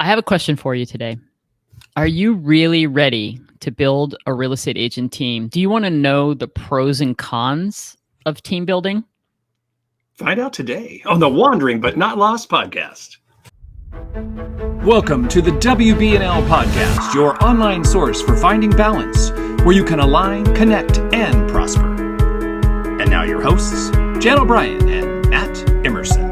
I have a question for you today. Are you really ready to build a real estate agent team? Do you want to know the pros and cons of team building? Find out today on the Wandering But Not Lost podcast. Welcome to the WB&L podcast, your online source for finding balance, where you can align, connect, and prosper. And now your hosts, Jan O'Brien and Matt Emerson.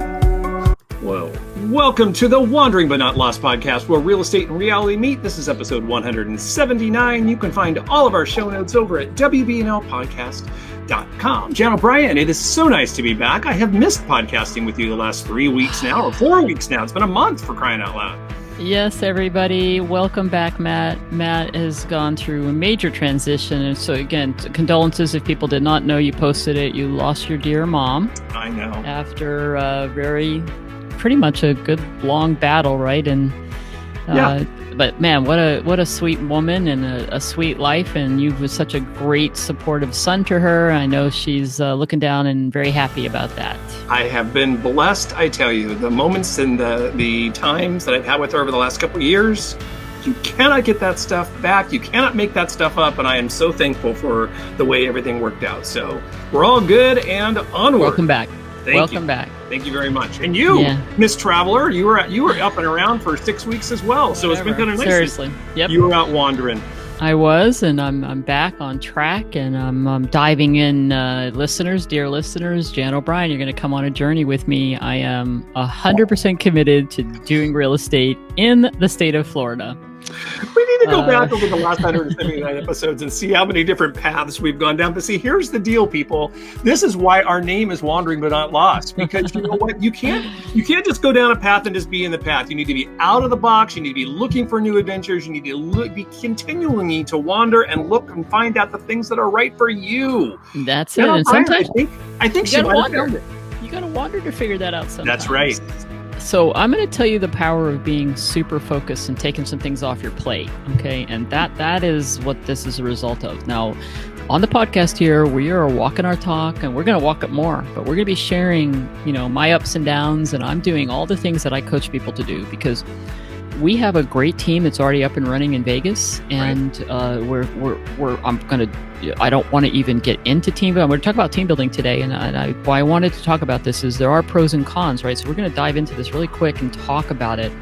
Whoa. Welcome to the Wandering But Not Lost podcast, where real estate and reality meet. This is episode 179. You can find all of our show notes over at WBNLpodcast.com. Jan O'Brien, it is so nice to be back. I have missed podcasting with you the last 3 weeks now, or 4 weeks now. It's been a month, for crying out loud. Yes, everybody. Welcome back, Matt. Matt has gone through a major transition. And so, again, condolences if people did not know you posted it. You lost your dear mom. I know. After pretty much a good long battle, right? And yeah. But man, what a sweet woman and a sweet life, and you were such a great supportive son to her. I know she's looking down and very happy about that. I have been blessed, I tell you. The moments and the times that I've had with her over the last couple of years, you cannot get that stuff back. You cannot make that stuff up, and I am so thankful for the way everything worked out. So we're all good and onward. Welcome back. Welcome back. Thank you very much. And you, Miss Traveler, you were up and around for 6 weeks as well. So Whatever. It's been kind of nice. Seriously. Yep. You were out wandering. I was, and I'm back on track, and I'm diving in. Listeners, dear listeners, Jan O'Brien, you're going to come on a journey with me. I am 100% committed to doing real estate in the state of Florida. We need to go back over the last 179 episodes and see how many different paths we've gone down. But see, here's the deal, people. This is why our name is Wandering But Not Lost. Because you know what? You can't just go down a path and just be in the path. You need to be out of the box. You need to be looking for new adventures. You need to be continuing to wander and look and find out the things that are right for you. That's it. And sometimes I think she might have found it. You got to wander to figure that out sometimes. That's right. So I'm going to tell you the power of being super focused and taking some things off your plate, okay? And that is what this is a result of. Now, on the podcast here, we are walking our talk, and we're going to walk it more, but we're going to be sharing, my ups and downs, and I'm doing all the things that I coach people to do, because we have a great team that's already up and running in Vegas, and right. I don't want to even get into team building. We're going to talk about team building today, and why I wanted to talk about this is there are pros and cons, right? So we're going to dive into this really quick and talk about it.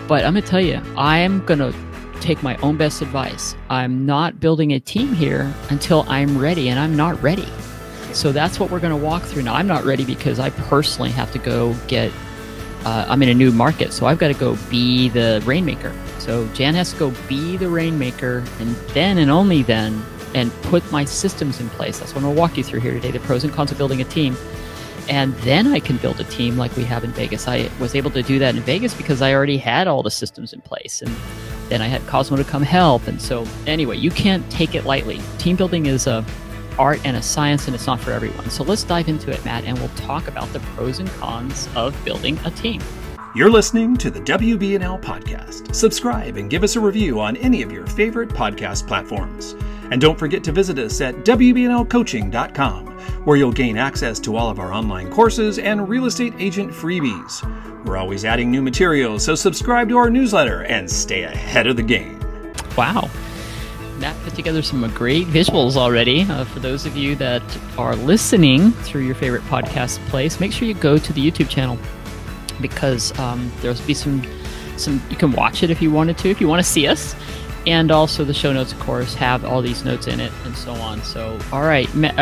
But I'm going to tell you, I am going to take my own best advice. I'm not building a team here until I'm ready, and I'm not ready. So that's what we're going to walk through. Now, I'm not ready because I personally have to go get I'm in a new market, so I've got to go be the rainmaker. So Jan has to go be the rainmaker, and then and only then, and put my systems in place. That's what I'm going to walk you through here today, the pros and cons of building a team. And then I can build a team like we have in Vegas. I was able to do that in Vegas because I already had all the systems in place. And then I had Cosmo to come help. And so anyway, you can't take it lightly. Team building is a art and a science, and it's not for everyone. So let's dive into it, Matt, and we'll talk about the pros and cons of building a team. You're listening to the WB&L podcast. Subscribe and give us a review on any of your favorite podcast platforms. And don't forget to visit us at WBNLcoaching.com, where you'll gain access to all of our online courses and real estate agent freebies. We're always adding new materials, so subscribe to our newsletter and stay ahead of the game. Wow. Matt put together some great visuals already. For those of you that are listening through your favorite podcast place, make sure you go to the YouTube channel, because there'll be some you can watch it if you wanted to, if you want to see us. And also the show notes, of course, have all these notes in it and so on. So, all right, Matt,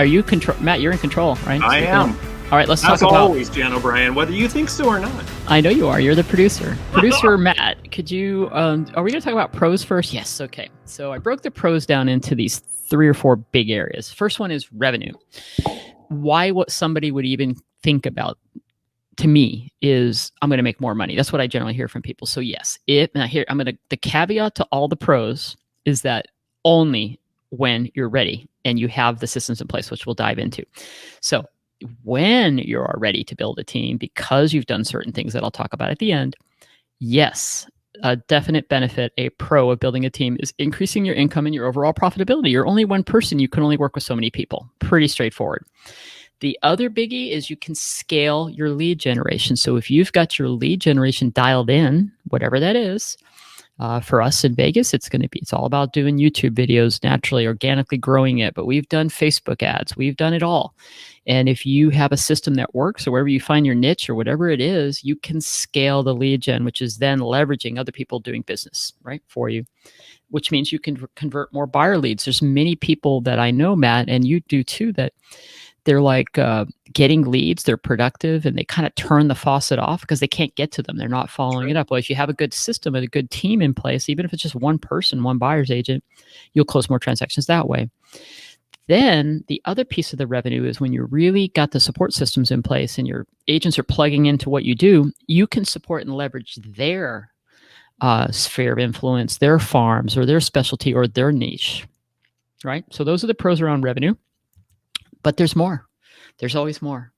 Matt, you're in control, right? I am. All right, let's talk about... As always, Jan O'Brien, whether you think so or not. I know you are. You're the producer. Producer Matt, could you... are we going to talk about pros first? Yes, okay. So I broke the pros down into these 3 or 4 big areas. First one is revenue. Why what somebody would even think about, to me, is I'm going to make more money. That's what I generally hear from people. So yes, the caveat to all the pros is that only when you're ready and you have the systems in place, which we'll dive into. So when you are ready to build a team, because you've done certain things that I'll talk about at the end, yes, a definite benefit, a pro of building a team, is increasing your income and your overall profitability. You're only one person. You can only work with so many people. Pretty straightforward. The other biggie is you can scale your lead generation. So if you've got your lead generation dialed in, whatever that is, for us in Vegas, it's all about doing YouTube videos, naturally, organically growing it. But we've done Facebook ads. We've done it all. And if you have a system that works, or wherever you find your niche or whatever it is, you can scale the lead gen, which is then leveraging other people doing business, right, for you, which means you can convert more buyer leads. There's many people that I know, Matt, and you do too, that they're like getting leads, they're productive, and they kind of turn the faucet off because they can't get to them. They're not following it up. Well, if you have a good system and a good team in place, even if it's just one person, one buyer's agent, you'll close more transactions that way. Then the other piece of the revenue is when you really got the support systems in place and your agents are plugging into what you do, you can support and leverage their sphere of influence, their farms or their specialty or their niche, right? So those are the pros around revenue. But there's more. There's always more.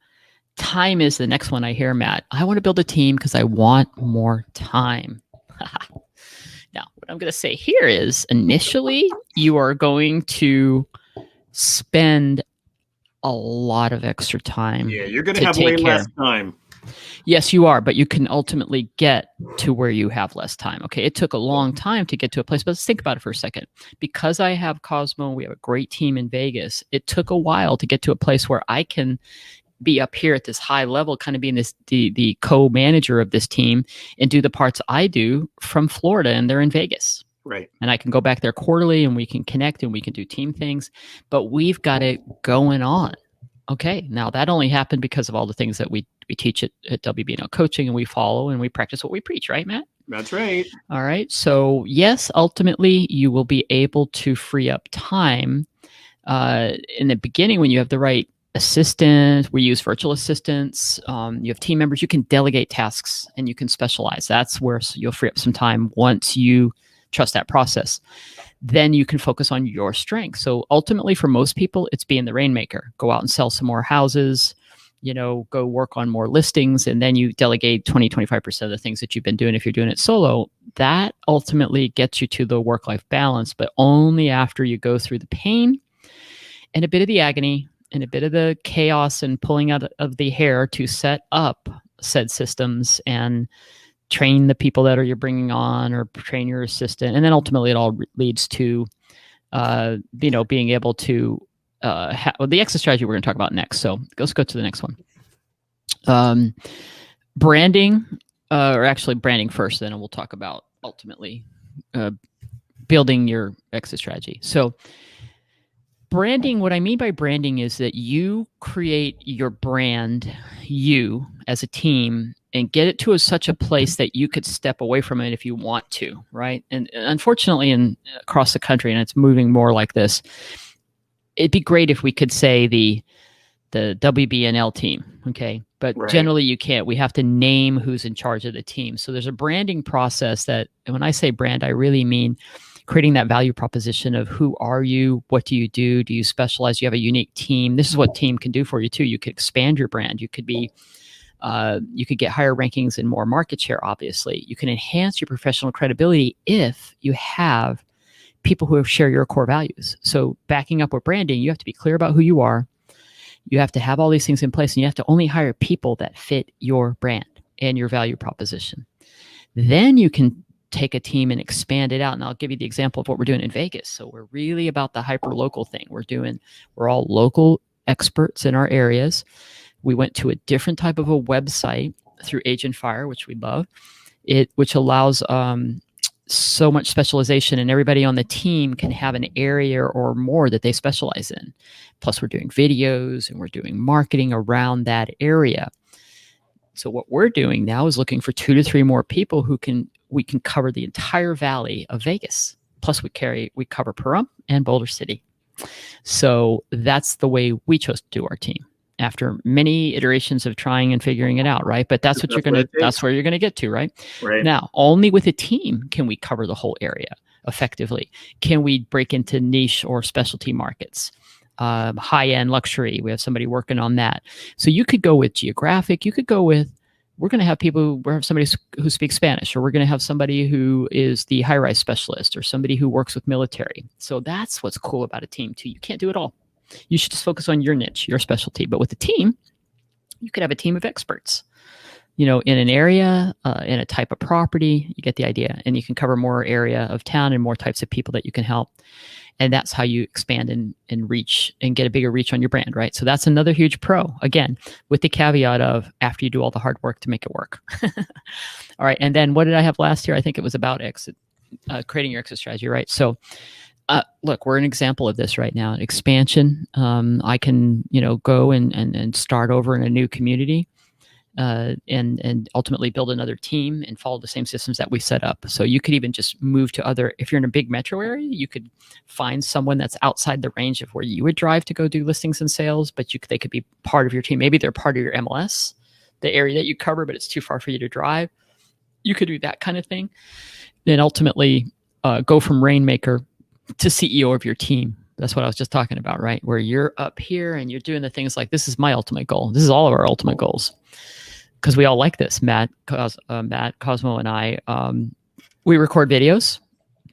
Time is the next one I hear, Matt. I want to build a team because I want more time. Now, what I'm going to say here is initially you are going to spend a lot of extra time. Yeah, you're going to have way less time. Yes, you are, but you can ultimately get to where you have less time. Okay, it took a long time to get to a place, but let's think about it for a second. Because I have Cosmo, we have a great team in Vegas. It took a while to get to a place where I can be up here at this high level, kind of being the co-manager of this team and do the parts I do from Florida, and they're in Vegas. Right. And I can go back there quarterly and we can connect and we can do team things, but we've got it going on. Okay, now that only happened because of all the things that we teach at WBNL Coaching, and we follow and we practice what we preach, right, Matt? That's right. All right. So yes, ultimately you will be able to free up time in the beginning when you have the right assistant. We use virtual assistants. You have team members. You can delegate tasks and you can specialize. That's where you'll free up some time once you trust that process. Then you can focus on your strengths. So ultimately for most people, it's being the rainmaker. Go out and sell some more houses, go work on more listings, and then you delegate 20, 25% of the things that you've been doing if you're doing it solo. That ultimately gets you to the work-life balance, but only after you go through the pain and a bit of the agony and a bit of the chaos and pulling out of the hair to set up said systems and train the people that you're bringing on or train your assistant. And then ultimately it all leads to, being able to the exit strategy we're going to talk about next. So let's go to the next one. Branding, or actually branding first, then we'll talk about ultimately building your exit strategy. So branding, what I mean by branding is that you create your brand, you as a team, and get it to such a place that you could step away from it if you want to, right? And unfortunately, across the country, and it's moving more like this, it'd be great if we could say the WBNL team, okay? But right. Generally you can't. We have to name who's in charge of the team. So there's a branding process that, and when I say brand, I really mean creating that value proposition of who are you, what do you do, do you specialize, you have a unique team. This is what team can do for you too. You could expand your brand. You could be, you could get higher rankings and more market share, obviously. You can enhance your professional credibility if you have people who share your core values. So backing up with branding, you have to be clear about who you are. You have to have all these things in place, and you have to only hire people that fit your brand and your value proposition. Then you can take a team and expand it out. And I'll give you the example of what we're doing in Vegas. So we're really about the hyper local thing. We're all local experts in our areas. We went to a different type of a website through Agent Fire, which we love, which allows so much specialization, and everybody on the team can have an area or more that they specialize in. Plus we're doing videos and we're doing marketing around that area. So what we're doing now is looking for 2 to 3 more people we can cover the entire valley of Vegas. Plus we cover Pahrump and Boulder City. So that's the way we chose to do our team after many iterations of trying and figuring it out, right? But that's where you're gonna get to, right? Right. Now, only with a team can we cover the whole area effectively. Can we break into niche or specialty markets? High-end luxury, we have somebody working on that. So you could go with geographic, you could go with, we're going to have somebody who speaks Spanish, or we're going to have somebody who is the high-rise specialist, or somebody who works with military. So that's what's cool about a team too. You can't do it all. You should just focus on your niche, your specialty. But with a team, you could have a team of experts, in an area, in a type of property. You get the idea. And you can cover more area of town and more types of people that you can help. And that's how you expand and reach and get a bigger reach on your brand, right? So that's another huge pro. Again, with the caveat of after you do all the hard work to make it work. All right. And then what did I have last year? I think it was about creating your exit strategy, right? So look, we're an example of this right now. Expansion. I can, go and start over in a new community. And ultimately build another team and follow the same systems that we set up. So you could even just move to if you're in a big metro area, you could find someone that's outside the range of where you would drive to go do listings and sales, but they could be part of your team. Maybe they're part of your MLS, the area that you cover, but it's too far for you to drive. You could do that kind of thing. Then ultimately go from rainmaker to CEO of your team. That's what I was just talking about, right? Where you're up here and you're doing the things like, this is my ultimate goal. This is all of our ultimate goals. Because we all like this. Matt, Cosmo, and I, we record videos.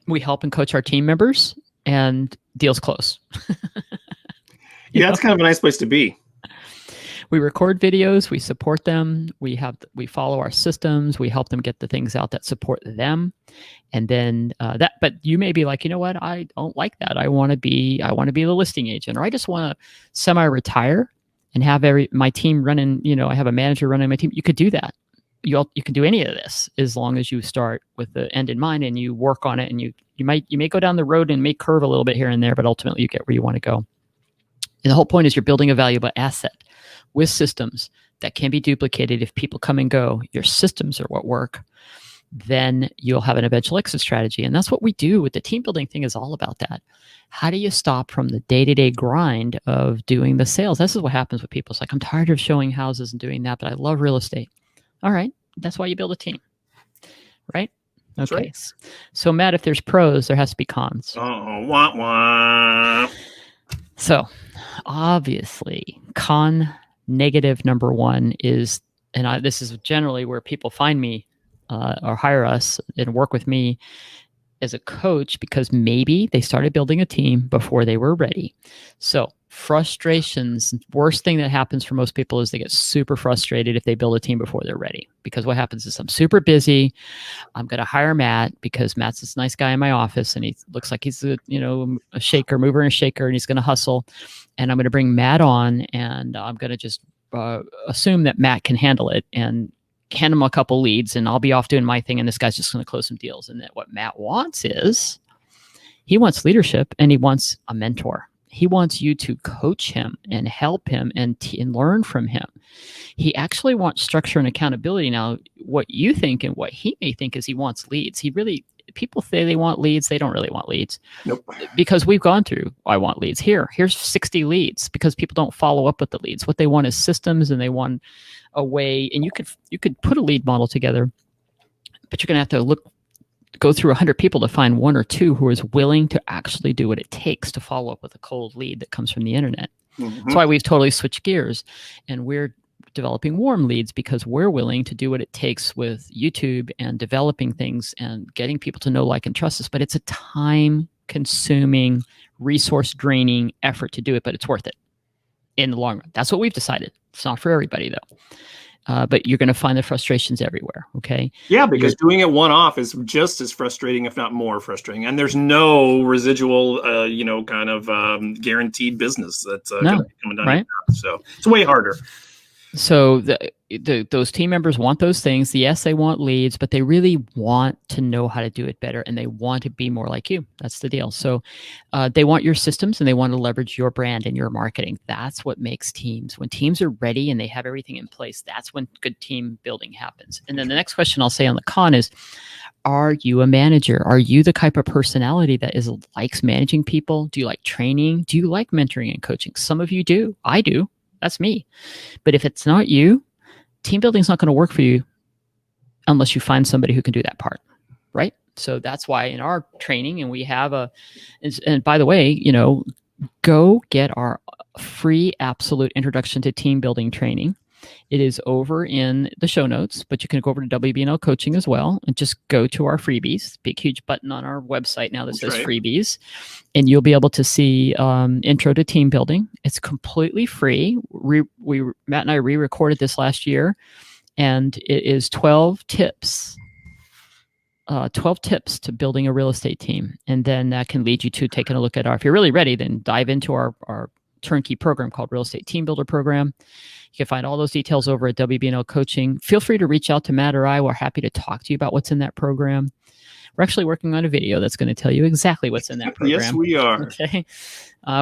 We help and coach our team members, and deals close. Yeah, it's kind of a nice place to be. We record videos. We support them. We follow our systems. We help them get the things out that support them. And then but you may be like, you know what? I don't like that. I want to be the listing agent, or I just want to semi-retire and have my team running, I have a manager running my team. You could do that. You can do any of this as long as you start with the end in mind and you work on it, and you may go down the road and may curve a little bit here and there, but ultimately you get where you want to go. And the whole point is you're building a valuable asset with systems that can be duplicated. If people come and go, your systems are what work. Then you'll have an eventual exit strategy. And that's what we do with the team building thing, is all about that. How do you stop from the day-to-day grind of doing the sales? This is what happens with people. It's like, I'm tired of showing houses and doing that, but I love real estate. All right. That's why you build a team, right? That's okay. Right. So Matt, if there's pros, there has to be cons. Oh, wah, wah. So obviously negative number one is, and this is generally where people find me or hire us and work with me as a coach, because maybe they started building a team before they were ready. So frustrations, worst thing that happens for most people is they get super frustrated if they build a team before they're ready. Because what happens is, I'm super busy. I'm going to hire Matt because Matt's this nice guy in my office and he looks like he's a mover and shaker, and he's going to hustle. And I'm going to bring Matt on, and I'm going to just assume that Matt can handle it and hand him a couple leads, and I'll be off doing my thing, and this guy's just going to close some deals. And that what Matt wants is, he wants leadership, and he wants a mentor. He wants you to coach him and help him and learn from him. He actually wants structure and accountability. Now, what you think and what he may think is he wants leads. People say they want leads. They don't really want leads. Nope. Because we've gone through, I want leads. Here's 60 leads, because people don't follow up with the leads. What they want is systems, and they want a way, and you could put a lead model together, but you're going to have to go through 100 people to find one or two who is willing to actually do what it takes to follow up with a cold lead that comes from the internet. Mm-hmm. That's why we've totally switched gears, and we're developing warm leads, because we're willing to do what it takes with YouTube and developing things and getting people to know, like, and trust us. But it's a time-consuming, resource-draining effort to do it, but it's worth it in the long run. That's what we've decided. It's not for everybody, though. But you're going to find the frustrations everywhere, okay? Yeah, because doing it one-off is just as frustrating, if not more frustrating. And there's no residual, guaranteed business that's coming down. Right? So it's way harder. So those team members want those things. Yes, they want leads, but they really want to know how to do it better, and they want to be more like you. That's the deal. So they want your systems, and they want to leverage your brand and your marketing. That's what makes teams. When teams are ready and they have everything in place, that's when good team building happens. And then the next question I'll say on the con is, are you a manager? Are you the type of personality that likes managing people? Do you like training? Do you like mentoring and coaching? Some of you do. I do. That's me. But if it's not you, team building is not going to work for you unless you find somebody who can do that part, right? So that's why in our training, and we have and by the way, go get our free absolute introduction to team building training. It is over in the show notes, but you can go over to WBNL Coaching as well and just go to our freebies. Big, huge button on our website now that That's says right. freebies. And you'll be able to see Intro to Team Building. It's completely free. Matt and I re-recorded this last year, and it is 12 tips. 12 tips to building a real estate team. And then that can lead you to taking a look at if you're really ready, then dive into our turnkey program called Real Estate Team Builder Program. You can find all those details over at WBNL Coaching. Feel free to reach out to Matt or I. We're happy to talk to you about what's in that program. We're actually working on a video that's going to tell you exactly what's in that program. Yes, we are. Okay.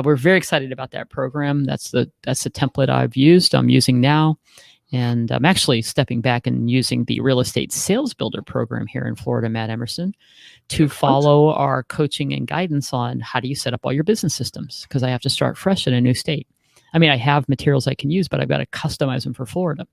We're very excited about that program. That's the template I've used. I'm using now. And I'm actually stepping back and using the Real Estate Sales Builder program here in Florida, Matt Emerson, to follow our coaching and guidance on how do you set up all your business systems, because I have to start fresh in a new state. I mean, I have materials I can use, but I've got to customize them for Florida.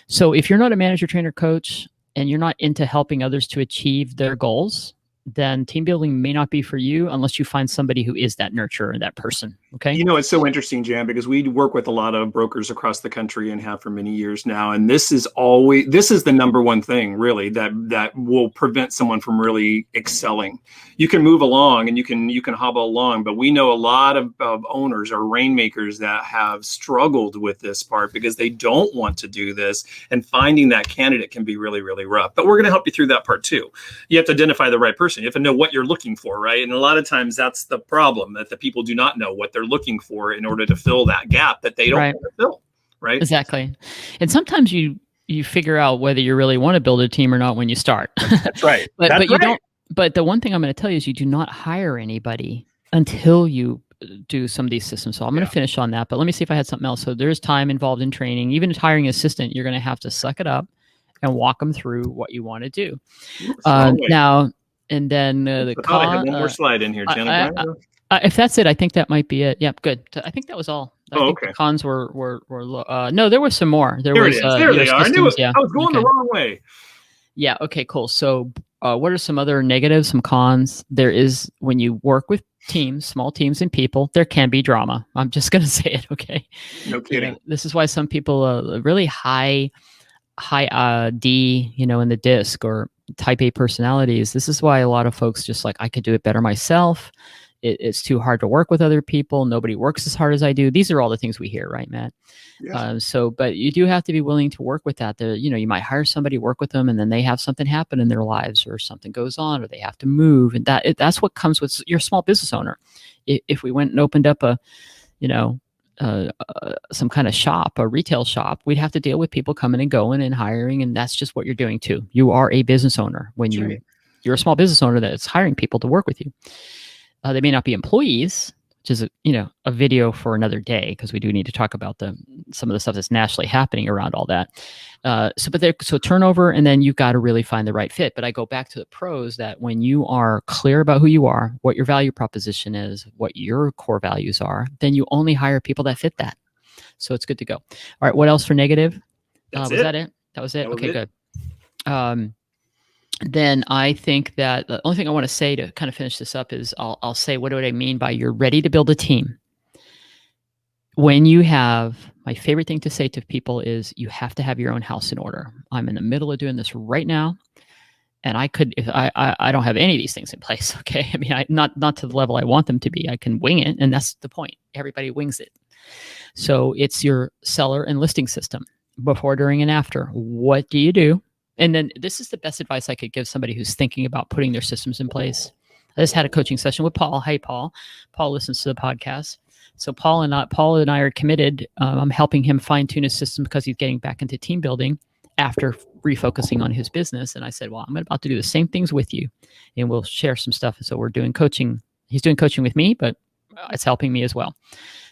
So if you're not a manager, trainer, coach, and you're not into helping others to achieve their goals, then team building may not be for you unless you find somebody who is that nurturer and that person. Okay. You know, it's so interesting, Jan, because we work with a lot of brokers across the country and have for many years now. And this is the number one thing really that will prevent someone from really excelling. You can move along and you can hobble along, but we know a lot of owners or rainmakers that have struggled with this part because they don't want to do this, and finding that candidate can be really, really rough. But we're going to help you through that part too. You have to identify the right person. You have to know what you're looking for, right? And a lot of times that's the problem, that the people do not know what they're looking for in order to fill that gap that they don't want to fill, right? Exactly. And sometimes you figure out whether you really want to build a team or not when you start. That's right. But you don't. But the one thing I'm going to tell you is you do not hire anybody until you do some of these systems. So I'm going to finish on that, but let me see if I had something else. So there's time involved in training. Even hiring an assistant, you're going to have to suck it up and walk them through what you want to do. Now, and then the I have one more slide in here, Jenna. If that's it, I think that might be it. Yep, good. I think that was all. I think the cons were no, there was some more. There it is. There they are. I knew it. Yeah. I was going the wrong way. Yeah. Okay, cool. So what are some other negatives, some cons? There is, when you work with teams, small teams and people, there can be drama. I'm just going to say it. Okay. No kidding. This is why some people really high D, in the disc, or type A personalities. This is why a lot of folks just like, I could do it better myself. It's too hard to work with other people. Nobody works as hard as I do. These are all the things we hear, right, Matt? Yes. But you do have to be willing to work with that. You might hire somebody, work with them, and then they have something happen in their lives, or something goes on, or they have to move. And that's what comes with your small business owner. If we went and opened up some kind of shop, a retail shop, we'd have to deal with people coming and going and hiring. And that's just what you're doing too. You are a business owner when you're a small business owner that's hiring people to work with you. They may not be employees, which is a video for another day, because we do need to talk about some of the stuff that's nationally happening around all that. So turnover, and then you've got to really find the right fit. But I go back to the pros, that when you are clear about who you are, what your value proposition is, what your core values are, then you only hire people that fit that. So it's good to go. All right, what else for negative? Was that it? That was it? Okay, good. Then I think that the only thing I want to say to kind of finish this up is I'll say, what do I mean by you're ready to build a team? When you have, my favorite thing to say to people is, you have to have your own house in order. I'm in the middle of doing this right now, and I don't have any of these things in place. Okay, I mean, not to the level I want them to be. I can wing it, and that's the point. Everybody wings it. So it's your seller and listing system, before, during, and after. What do you do? And then this is the best advice I could give somebody who's thinking about putting their systems in place. I just had a coaching session with Paul. Hey, Paul. Paul listens to the podcast. So Paul and I are committed. I'm helping him fine tune his system, because he's getting back into team building after refocusing on his business. And I said, well, I'm about to do the same things with you, and we'll share some stuff. So we're doing coaching. He's doing coaching with me, but it's helping me as well.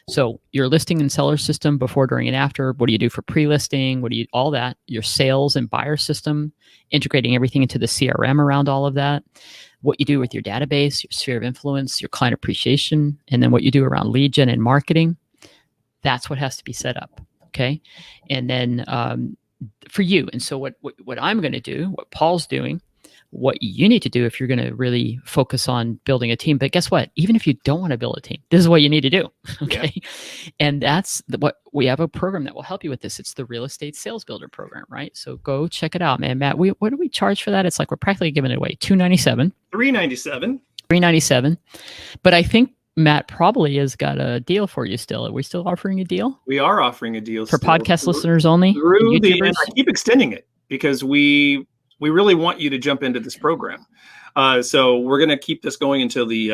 So your listing and seller system, before, during, and after. What do you do for pre-listing? All that. Your sales and buyer system, integrating everything into the CRM around all of that. What you do with your database, your sphere of influence, your client appreciation, and then what you do around lead gen and marketing. That's what has to be set up. Okay. And then for you. And so what I'm going to do, what Paul's doing, what you need to do if you're going to really focus on building a team. But guess what? Even if you don't want to build a team, this is what you need to do. Okay. Yeah. And that's what we have, a program that will help you with this. It's the Real Estate Sales Builder program, right? So go check it out, man. Matt, what do we charge for that? It's like we're practically giving it away. $297. $397. But I think Matt probably has got a deal for you still. Are we still offering a deal? We are offering a deal for podcast listeners only. And I keep extending it because we really want you to jump into this program. So we're going to keep this going until the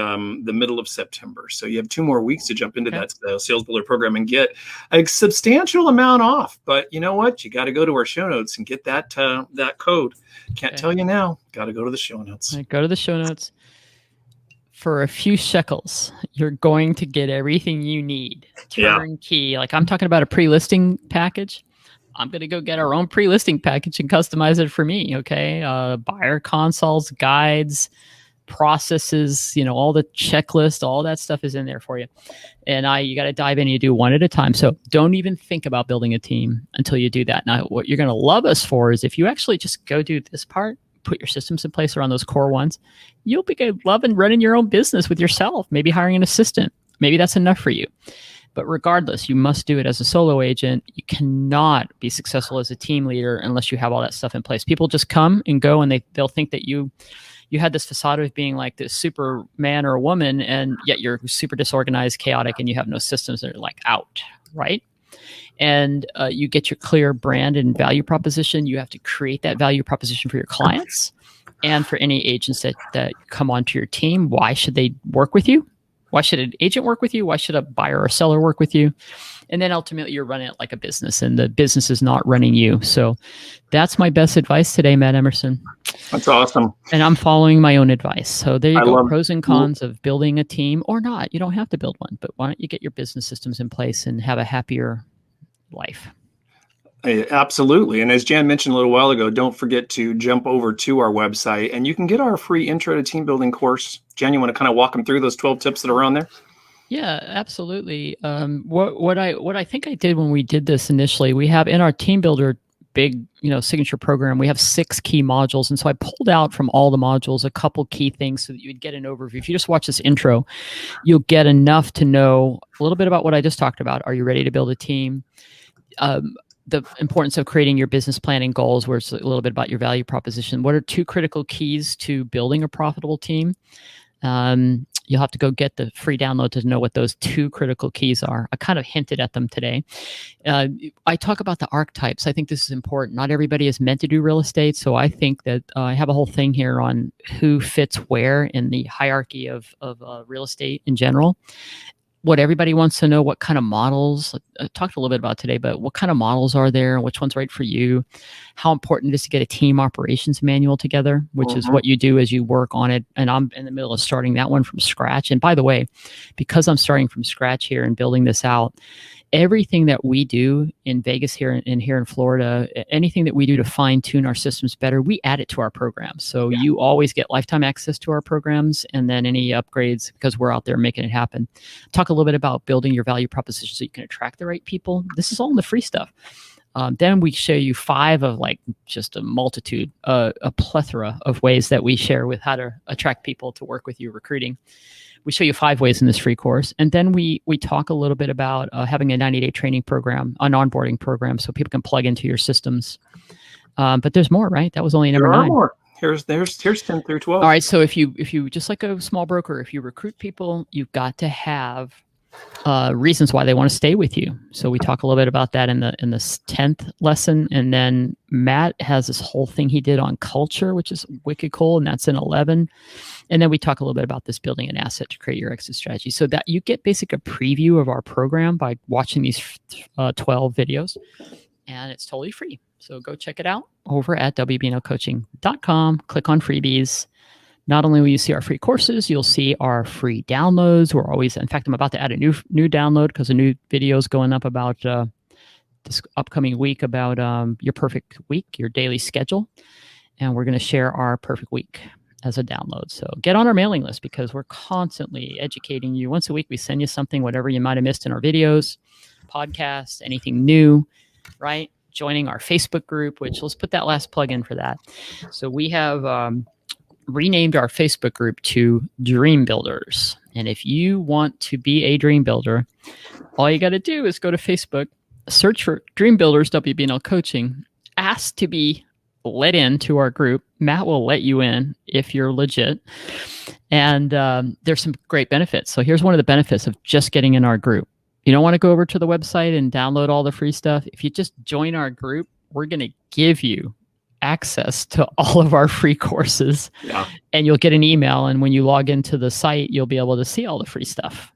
middle of September. So you have 2 more weeks to jump into that Sales Builder program and get a substantial amount off. But you know what? You got to go to our show notes and get that code. Can't tell you now. Got to go to the show notes. Right, go to the show notes. For a few shekels, you're going to get everything you need. Turnkey. Like I'm talking about a pre-listing package. I'm going to go get our own pre-listing package and customize it for me. Okay. Buyer consults, guides, processes, all the checklist, all that stuff is in there for you. And you got to dive in and you do one at a time. So don't even think about building a team until you do that. Now, what you're going to love us for is if you actually just go do this part, put your systems in place around those core ones, you'll be loving running your own business with yourself, maybe hiring an assistant. Maybe that's enough for you. But regardless, you must do it as a solo agent. You cannot be successful as a team leader unless you have all that stuff in place. People just come and go, and they'll think that you had this facade of being like this super man or a woman, and yet you're super disorganized, chaotic, and you have no systems that are like out, right? And you get your clear brand and value proposition. You have to create that value proposition for your clients and for any agents that come onto your team. Why should they work with you? Why should an agent work with you? Why should a buyer or seller work with you? And then ultimately you're running it like a business, and the business is not running you. So that's my best advice today, Matt Emerson. That's awesome. And I'm following my own advice. So there you go. Pros and cons of building a team or not. You don't have to build one, but why don't you get your business systems in place and have a happier life? Absolutely. And as Jan mentioned a little while ago, don't forget to jump over to our website and you can get our free intro to team building course. Jan, you want to kind of walk them through those 12 tips that are on there? Yeah, absolutely. What I think I did when we did this initially, we have in our Team Builder big, signature program, we have 6 key modules. And so I pulled out from all the modules a couple key things so that you'd get an overview. If you just watch this intro, you'll get enough to know a little bit about what I just talked about. Are you ready to build a team? The importance of creating your business plan and goals, where it's a little bit about your value proposition. What are 2 critical keys to building a profitable team? You'll have to go get the free download to know what those 2 critical keys are. I kind of hinted at them today. I talk about the archetypes. I think this is important. Not everybody is meant to do real estate. So I think that I have a whole thing here on who fits where in the hierarchy of real estate in general. What everybody wants to know, what kind of models, I talked a little bit about today, but what kind of models are there? Which one's right for you? How important it is to get a team operations manual together, which is what you do as you work on it. And I'm in the middle of starting that one from scratch. And by the way, because I'm starting from scratch here and building this out, everything that we do in Vegas here in Florida, anything that we do to fine tune our systems better, we add it to our programs. So you always get lifetime access to our programs, and then any upgrades, because we're out there making it happen. Talk a little bit about building your value proposition so you can attract the right people. This is all in the free stuff. Then we show you 5 of just a multitude, a plethora of ways that we share with how to attract people to work with you recruiting. We show you 5 ways in this free course. And then we talk a little bit about having a 90-day training program, an onboarding program, so people can plug into your systems. But there's more, right? That was only number 9. There are more. Here's 10 through 12. All right. So if you just like a small broker, if you recruit people, you've got to have reasons why they want to stay with you. So we talk a little bit about that in the 10th lesson. And then Matt has this whole thing he did on culture, which is wicked cool. And that's in 11. And then we talk a little bit about this building an asset to create your exit strategy, so that you get basically a preview of our program by watching these 12 videos, and it's totally free. So go check it out over at wbnlcoaching.com. Click on freebies. Not only will you see our free courses, you'll see our free downloads. We're always, in fact, I'm about to add a new download because a new video is going up about this upcoming week about your perfect week, your daily schedule. And we're going to share our perfect week as a download. So get on our mailing list, because we're constantly educating you. Once a week, we send you something, whatever you might have missed in our videos, podcasts, anything new, right? Joining our Facebook group, which let's put that last plug in for that. So we have renamed our Facebook group to Dream Builders. And if you want to be a dream builder, all you got to do is go to Facebook, search for Dream Builders WBNL Coaching, ask to be let into our group. Matt will let you in if you're legit. And there's some great benefits. So here's one of the benefits of just getting in our group. You don't want to go over to the website and download all the free stuff. If you just join our group, we're going to give you access to all of our free courses. Yeah. And you'll get an email. And when you log into the site, you'll be able to see all the free stuff.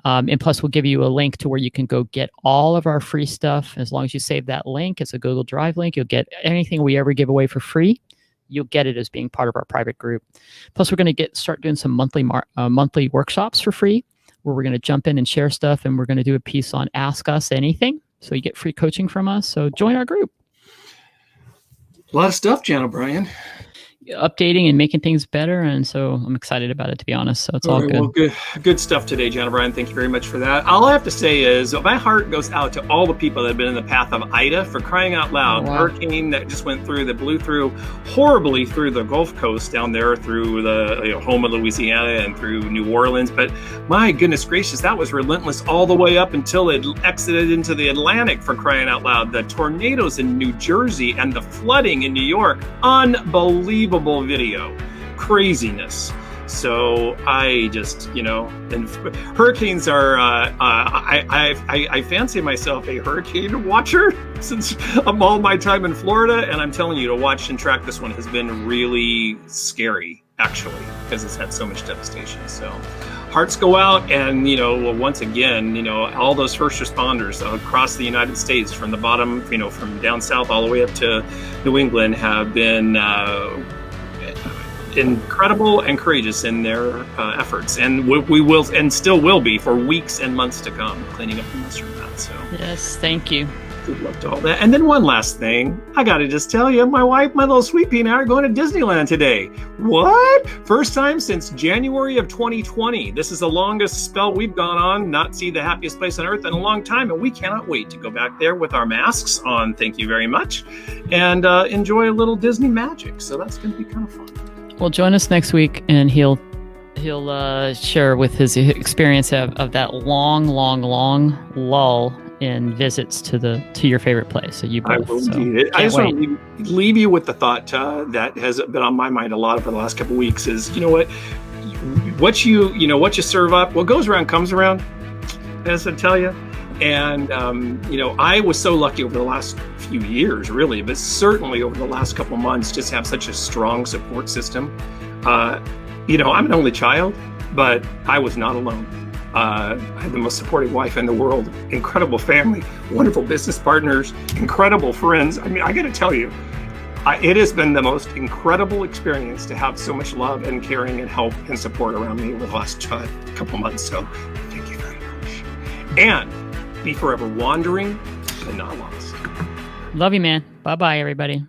And plus, we'll give you a link to where you can go get all of our free stuff. As long as you save that link, it's a Google Drive link. You'll get anything we ever give away for free. You'll get it as being part of our private group. Plus, we're going to start doing some monthly workshops for free, where we're going to jump in and share stuff. And we're going to do a piece on Ask Us Anything. So you get free coaching from us. So join our group. A lot of stuff, Jan O'Brien. Updating and making things better, and so I'm excited about it, to be honest. So it's all good. Well, good stuff today, Jan O'Brien. Thank you very much for that. All I have to say is my heart goes out to all the people that have been in the path of Ida, for crying out loud. Oh, wow. Hurricane that just went through, that blew through horribly through the Gulf Coast down there, through the home of Louisiana and through New Orleans. But my goodness gracious, that was relentless all the way up until it exited into the Atlantic, for crying out loud. The tornadoes in New Jersey and the flooding in New York, unbelievable video, craziness. So I just, and hurricanes are, I fancy myself a hurricane watcher since all my time in Florida. And I'm telling you, to watch and track this one has been really scary, actually, because it's had so much devastation. So hearts go out, and, once again, all those first responders across the United States, from the bottom, from down south all the way up to New England, have been incredible and courageous in their efforts, and we will, and still will be, for weeks and months to come, cleaning up the mess from that. So yes, thank you. Good luck to all that. And then one last thing, I got to just tell you, my wife, my little sweet pea, and I are going to Disneyland today. What? First time since January of 2020. This is the longest spell we've gone on, not see the happiest place on earth in a long time, and we cannot wait to go back there with our masks on. Thank you very much, and enjoy a little Disney magic. So that's going to be kind of fun. Well, join us next week, and he'll share with his experience of that long lull in visits to your favorite place. So you both. I will indeed. I just want to leave you with the thought that has been on my mind a lot over the last couple of weeks. Is what you serve up, what goes around comes around, as I tell you. And I was so lucky over the last few years, really, but certainly over the last couple of months, just have such a strong support system. I'm an only child, but I was not alone. I had the most supportive wife in the world, incredible family, wonderful business partners, incredible friends. I mean, I got to tell you, it has been the most incredible experience to have so much love and caring and help and support around me over the last couple months. So thank you very much. And be forever wandering, but not lost. Love you, man. Bye-bye, everybody.